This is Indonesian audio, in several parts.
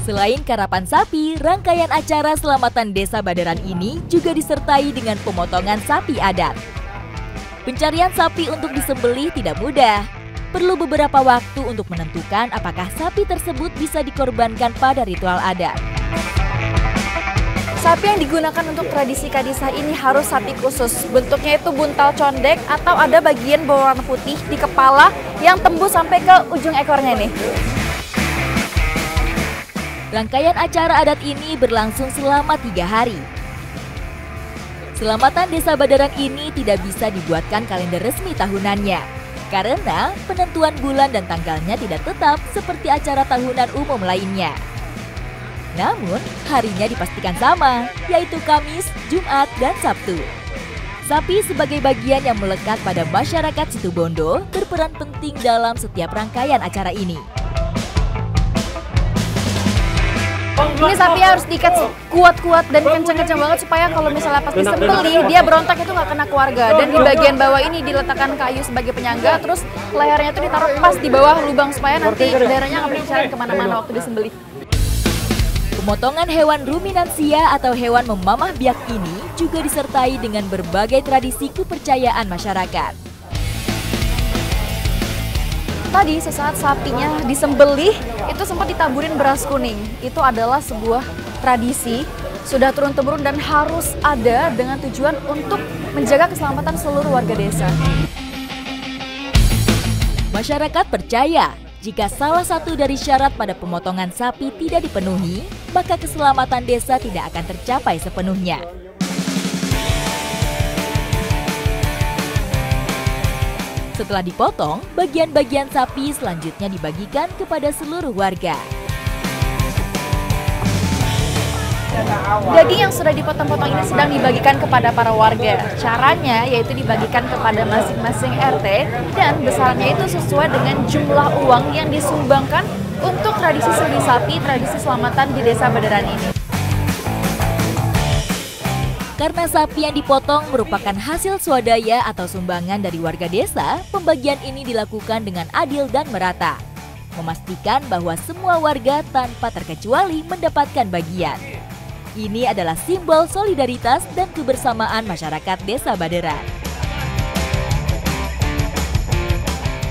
Selain karapan sapi, rangkaian acara Selamatan Desa Baderan ini juga disertai dengan pemotongan sapi adat. Pencarian sapi untuk disembelih tidak mudah. Perlu beberapa waktu untuk menentukan apakah sapi tersebut bisa dikorbankan pada ritual adat. Sapi yang digunakan untuk tradisi Kadisah ini harus sapi khusus. Bentuknya itu buntal condek atau ada bagian berwarna putih di kepala yang tembus sampai ke ujung ekornya nih. Rangkaian acara adat ini berlangsung selama 3 hari. Selamatan Desa Baderan ini tidak bisa dibuatkan kalender resmi tahunannya, karena penentuan bulan dan tanggalnya tidak tetap seperti acara tahunan umum lainnya. Namun, harinya dipastikan sama, yaitu Kamis, Jumat, dan Sabtu. Sapi sebagai bagian yang melekat pada masyarakat Situbondo berperan penting dalam setiap rangkaian acara ini. Ini sapi harus diikat kuat-kuat dan kencang-kencang banget supaya kalau misalnya pas disembelih dia berontak itu nggak kena keluarga. Dan di bagian bawah ini diletakkan kayu sebagai penyangga, terus lehernya itu ditaruh pas di bawah lubang supaya nanti darahnya nggak berjalan kemana-mana waktu disembelih. Pemotongan hewan ruminansia atau hewan memamah biak ini juga disertai dengan berbagai tradisi kepercayaan masyarakat. Tadi sesaat sapinya disembelih itu sempat ditaburin beras kuning. Itu adalah sebuah tradisi sudah turun-temurun dan harus ada dengan tujuan untuk menjaga keselamatan seluruh warga desa. Masyarakat percaya jika salah satu dari syarat pada pemotongan sapi tidak dipenuhi, maka keselamatan desa tidak akan tercapai sepenuhnya. Setelah dipotong, bagian-bagian sapi selanjutnya dibagikan kepada seluruh warga. Daging yang sudah dipotong-potong ini sedang dibagikan kepada para warga. Caranya yaitu dibagikan kepada masing-masing RT dan besarnya itu sesuai dengan jumlah uang yang disumbangkan untuk tradisi sembelih sapi, tradisi selamatan di Desa Baderan ini. Karena sapi yang dipotong merupakan hasil swadaya atau sumbangan dari warga desa, pembagian ini dilakukan dengan adil dan merata, memastikan bahwa semua warga tanpa terkecuali mendapatkan bagian. Ini adalah simbol solidaritas dan kebersamaan masyarakat Desa Baderan.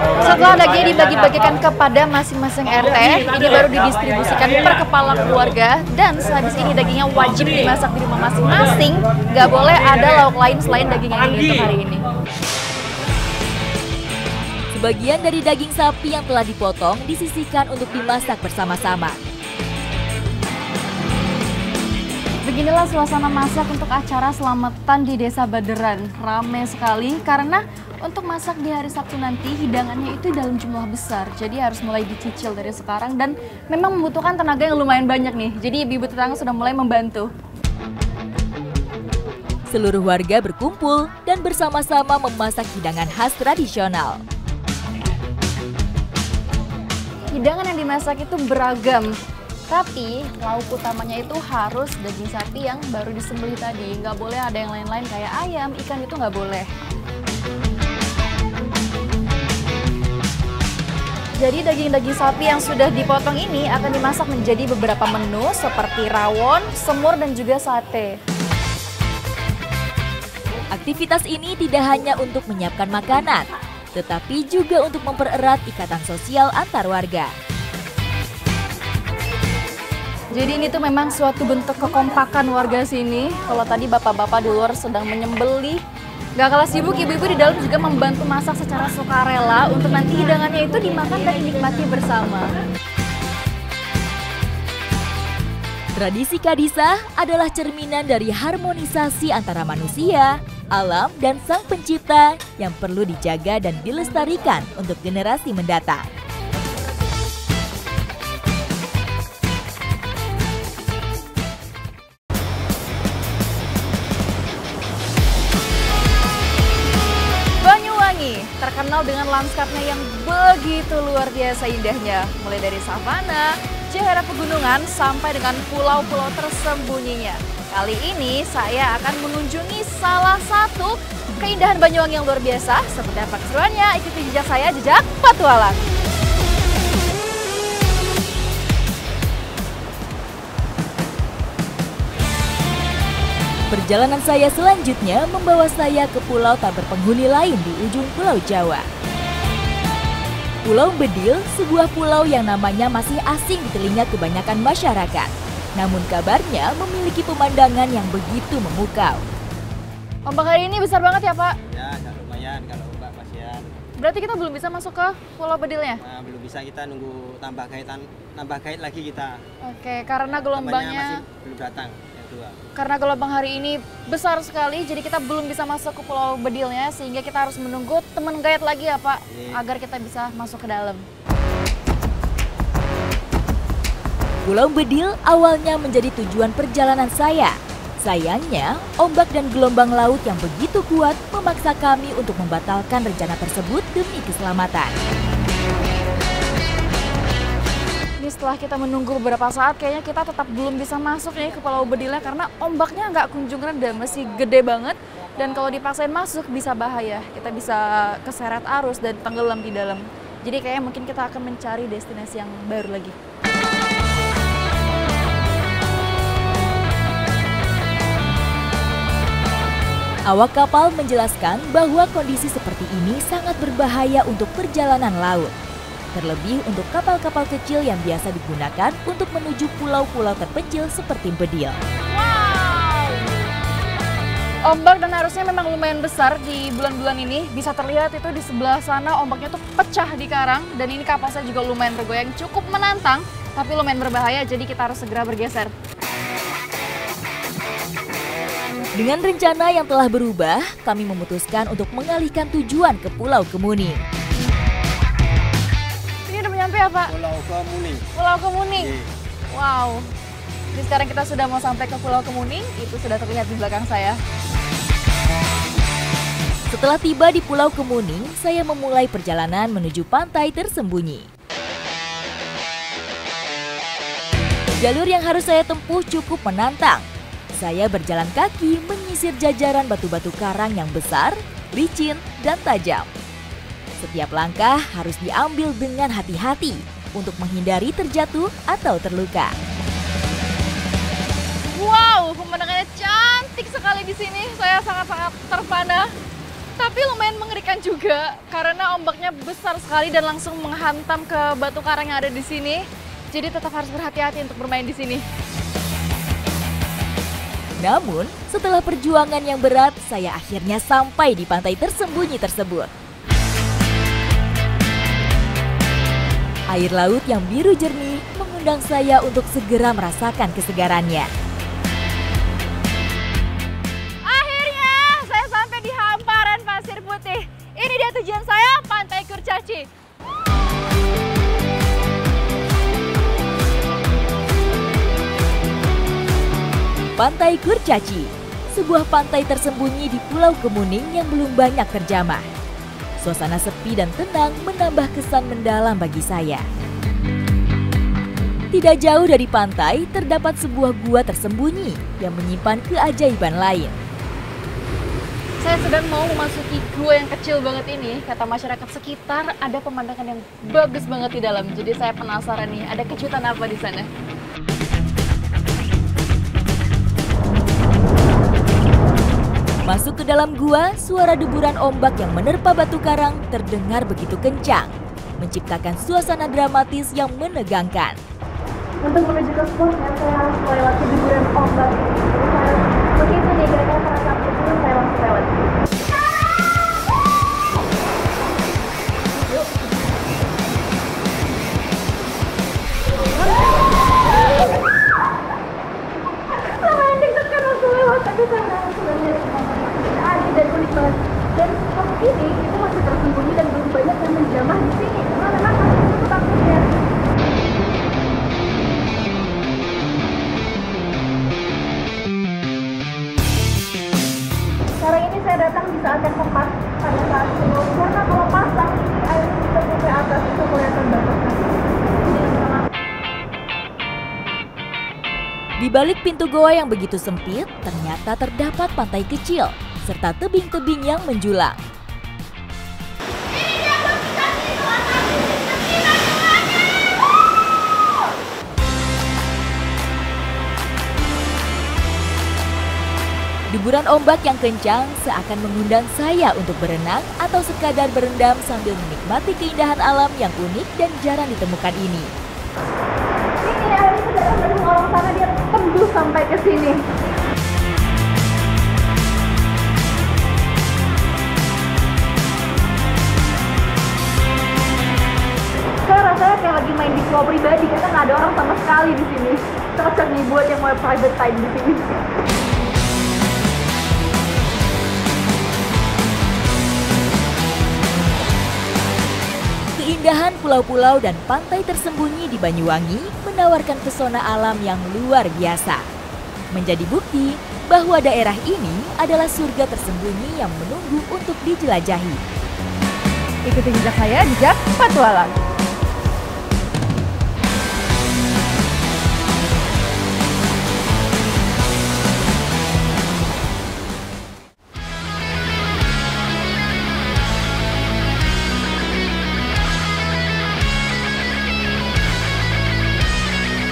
Setelah daging dibagi-bagikan kepada masing-masing RT, ini baru didistribusikan per kepala keluarga dan sehabis ini dagingnya wajib dimasak di rumah masing-masing. Nggak boleh ada lauk lain selain daging yang ini untuk hari ini. Sebagian dari daging sapi yang telah dipotong disisihkan untuk dimasak bersama-sama. Beginilah suasana masak untuk acara selamatan di Desa Baderan. Ramai sekali karena untuk masak di hari Sabtu nanti hidangannya itu dalam jumlah besar. Jadi harus mulai dicicil dari sekarang dan memang membutuhkan tenaga yang lumayan banyak nih. Jadi ibu-ibu tetangga sudah mulai membantu. Seluruh warga berkumpul dan bersama-sama memasak hidangan khas tradisional. Hidangan yang dimasak itu beragam. Tapi lauk utamanya itu harus daging sapi yang baru disembelih tadi. Nggak boleh ada yang lain-lain kayak ayam, ikan itu nggak boleh. Jadi daging-daging sapi yang sudah dipotong ini akan dimasak menjadi beberapa menu seperti rawon, semur, dan juga sate. Aktivitas ini tidak hanya untuk menyiapkan makanan, tetapi juga untuk mempererat ikatan sosial antar warga. Jadi ini tuh memang suatu bentuk kekompakan warga sini. Kalau tadi bapak-bapak di luar sedang menyembelih, gak kalah sibuk, ibu-ibu di dalam juga membantu masak secara sukarela untuk nanti hidangannya itu dimakan dan dinikmati bersama. Tradisi Kadisah adalah cerminan dari harmonisasi antara manusia, alam, dan Sang Pencipta yang perlu dijaga dan dilestarikan untuk generasi mendatang. Terkenal dengan lanskapnya yang begitu luar biasa indahnya, mulai dari savana, daerah pegunungan, sampai dengan pulau-pulau tersembunyinya. Kali ini saya akan mengunjungi salah satu keindahan Banyuwangi yang luar biasa. Seperti apa keseruannya? Ikuti jejak saya, jejak petualang. Perjalanan saya selanjutnya membawa saya ke pulau tak berpenghuni lain di ujung Pulau Jawa. Pulau Bedil, sebuah pulau yang namanya masih asing di telinga kebanyakan masyarakat. Namun kabarnya memiliki pemandangan yang begitu memukau. Ombak hari ini besar banget ya Pak? Ya, agak lumayan kalau ombak pasian. Berarti kita belum bisa masuk ke Pulau Bedilnya? Nah, belum bisa, kita nunggu tambah guide lagi kita. Oke, karena Temannya gelombangnya... masih belum datang, yang dua. Karena gelombang hari ini besar sekali, jadi kita belum bisa masuk ke Pulau Bedilnya, sehingga kita harus menunggu teman guide lagi ya Pak, agar kita bisa masuk ke dalam. Pulau Bedil awalnya menjadi tujuan perjalanan saya. Sayangnya, ombak dan gelombang laut yang begitu kuat memaksa kami untuk membatalkan rencana tersebut demi keselamatan. Ini setelah kita menunggu beberapa saat, kayaknya kita tetap belum bisa masuk nih ke Pulau Bedilnya karena ombaknya nggak kunjung reda, masih gede banget. Dan kalau dipaksain masuk bisa bahaya, kita bisa keseret arus dan tenggelam di dalam. Jadi kayaknya mungkin kita akan mencari destinasi yang baru lagi. Awak kapal menjelaskan bahwa kondisi seperti ini sangat berbahaya untuk perjalanan laut. Terlebih untuk kapal-kapal kecil yang biasa digunakan untuk menuju pulau-pulau terpencil seperti Bedil. Wow! Ombak dan arusnya memang lumayan besar di bulan-bulan ini. Bisa terlihat itu di sebelah sana ombaknya tuh pecah di karang. Dan ini kapal saya juga lumayan bergoyang, cukup menantang, tapi lumayan berbahaya, jadi kita harus segera bergeser. Dengan rencana yang telah berubah, kami memutuskan untuk mengalihkan tujuan ke Pulau Kemuning. Ini udah nyampe ya Pak? Pulau Kemuning. Pulau Kemuning? Iya. Wow. Jadi sekarang kita sudah mau sampai ke Pulau Kemuning, itu sudah terlihat di belakang saya. Setelah tiba di Pulau Kemuning, saya memulai perjalanan menuju pantai tersembunyi. Jalur yang harus saya tempuh cukup menantang. Saya berjalan kaki menyisir jajaran batu-batu karang yang besar, licin, dan tajam. Setiap langkah harus diambil dengan hati-hati untuk menghindari terjatuh atau terluka. Wow, pemandangannya cantik sekali di sini. Saya sangat-sangat terpana. Tapi lumayan mengerikan juga karena ombaknya besar sekali dan langsung menghantam ke batu karang yang ada di sini. Jadi tetap harus berhati-hati untuk bermain di sini. Namun, setelah perjuangan yang berat, saya akhirnya sampai di pantai tersembunyi tersebut. Air laut yang biru jernih mengundang saya untuk segera merasakan kesegarannya. Akhirnya saya sampai di hamparan pasir putih. Ini dia tujuan saya, Pantai Kurcaci. Pantai Kurcaci, sebuah pantai tersembunyi di Pulau Kemuning yang belum banyak terjamah. Suasana sepi dan tenang menambah kesan mendalam bagi saya. Tidak jauh dari pantai terdapat sebuah gua tersembunyi yang menyimpan keajaiban lain. Saya sedang mau memasuki gua yang kecil banget ini. Kata masyarakat sekitar ada pemandangan yang bagus banget di dalam. Jadi saya penasaran nih, ada kejutan apa di sana? Masuk ke dalam gua, suara deburan ombak yang menerpa batu karang terdengar begitu kencang, menciptakan suasana dramatis yang menegangkan. Untuk menuju ke spotnya, saya harus melewati deburan ombak ini. Begitu nih, kira-kira perasaan itu saya langsung lewat. Lumayan deg-degan waktu lewat, tapi saya langsung lihat adil dan unik banget. Dan spot ini itu masih tersembunyi dan belum banyak yang menjamah di sini. Karena memang masih tutup aksesnya. Sekarang ini saya datang di saat yang tepat pada saat sebelum, karena kalau pasang ini air bisa sampai atas itu kelihatan banget. Di balik pintu goa yang begitu sempit, ternyata terdapat pantai kecil serta tebing-tebing yang menjulang. Deburan ombak yang kencang seakan mengundang saya untuk berenang atau sekadar berendam sambil menikmati keindahan alam yang unik dan jarang ditemukan ini. Ini air sudah mendung orang sana, dia tembus sampai ke sini. Saya rasanya kayak lagi main di pulau pribadi karena nggak ada orang sama sekali di sini. Cocok nih buat yang mau private time di sini. Keindahan pulau-pulau dan pantai tersembunyi di Banyuwangi menawarkan pesona alam yang luar biasa. Menjadi bukti bahwa daerah ini adalah surga tersembunyi yang menunggu untuk dijelajahi. Ikuti jejak saya, jejak petualang.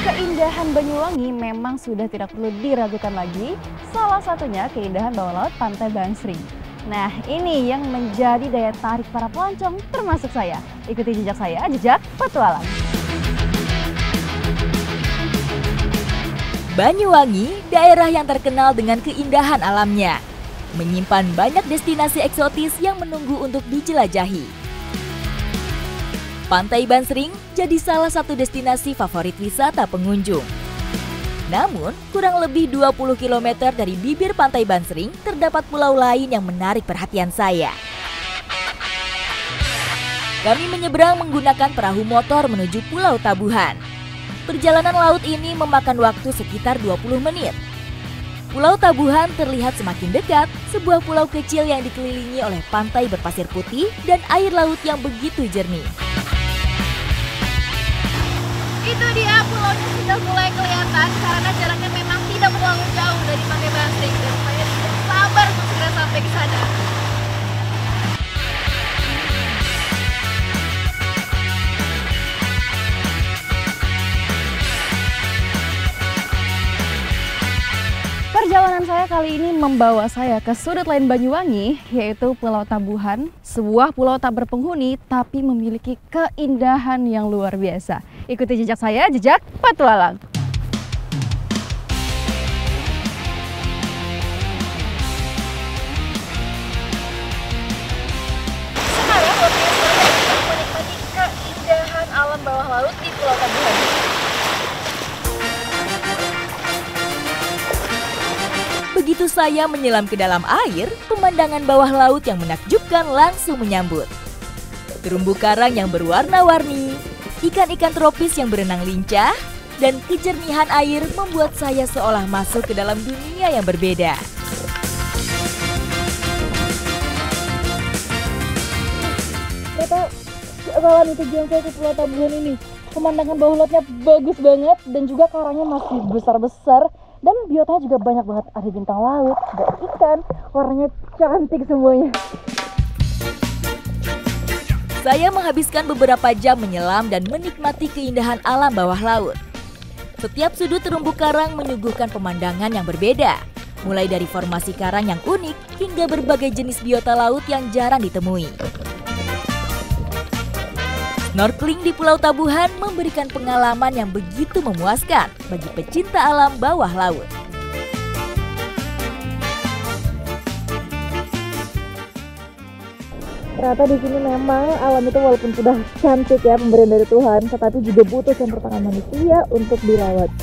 Keindahan Banyuwangi memang sudah tidak perlu diragukan lagi. Salah satunya keindahan bawah laut Pantai Bangsering. Nah, ini yang menjadi daya tarik para pelancong termasuk saya. Ikuti jejak saya, jejak petualang. Banyuwangi, daerah yang terkenal dengan keindahan alamnya, menyimpan banyak destinasi eksotis yang menunggu untuk dijelajahi. Pantai Bangsering jadi salah satu destinasi favorit wisata pengunjung. Namun, kurang lebih 20 km dari bibir Pantai Bangsering terdapat pulau lain yang menarik perhatian saya. Kami menyeberang menggunakan perahu motor menuju Pulau Tabuhan. Perjalanan laut ini memakan waktu sekitar 20 menit. Pulau Tabuhan terlihat semakin dekat, sebuah pulau kecil yang dikelilingi oleh pantai berpasir putih dan air laut yang begitu jernih. Itu dia, pulaunya sudah mulai kelihatan karena jaraknya memang tidak terlalu jauh dari Pantai Bangsering dan saya tidak sabar untuk segera sampai ke sana. Perjalanan saya kali ini membawa saya ke sudut lain Banyuwangi, yaitu Pulau Tabuhan, sebuah pulau tak berpenghuni tapi memiliki keindahan yang luar biasa. Ikuti jejak saya, jejak petualang. Sekarang waktunya saya untuk menikmati keindahan alam bawah laut di Pulau Tabuhan. Begitu saya menyelam ke dalam air, pemandangan bawah laut yang menakjubkan langsung menyambut. Terumbu karang yang berwarna-warni, ikan-ikan tropis yang berenang lincah, dan kejernihan air membuat saya seolah masuk ke dalam dunia yang berbeda. Ternyata sealan tujuan saya ke Pulau Tabuhan ini. Pemandangan bawah lautnya bagus banget dan juga karangnya masih besar-besar. Dan biotanya juga banyak banget, ada bintang laut, ada ikan, warnanya cantik semuanya. Saya menghabiskan beberapa jam menyelam dan menikmati keindahan alam bawah laut. Setiap sudut terumbu karang menyuguhkan pemandangan yang berbeda, mulai dari formasi karang yang unik hingga berbagai jenis biota laut yang jarang ditemui. Snorkeling di Pulau Tabuhan memberikan pengalaman yang begitu memuaskan bagi pecinta alam bawah laut. Ternyata di sini memang alam itu walaupun sudah cantik ya pemberian dari Tuhan, tetapi juga butuh campur tangan manusia untuk dirawat.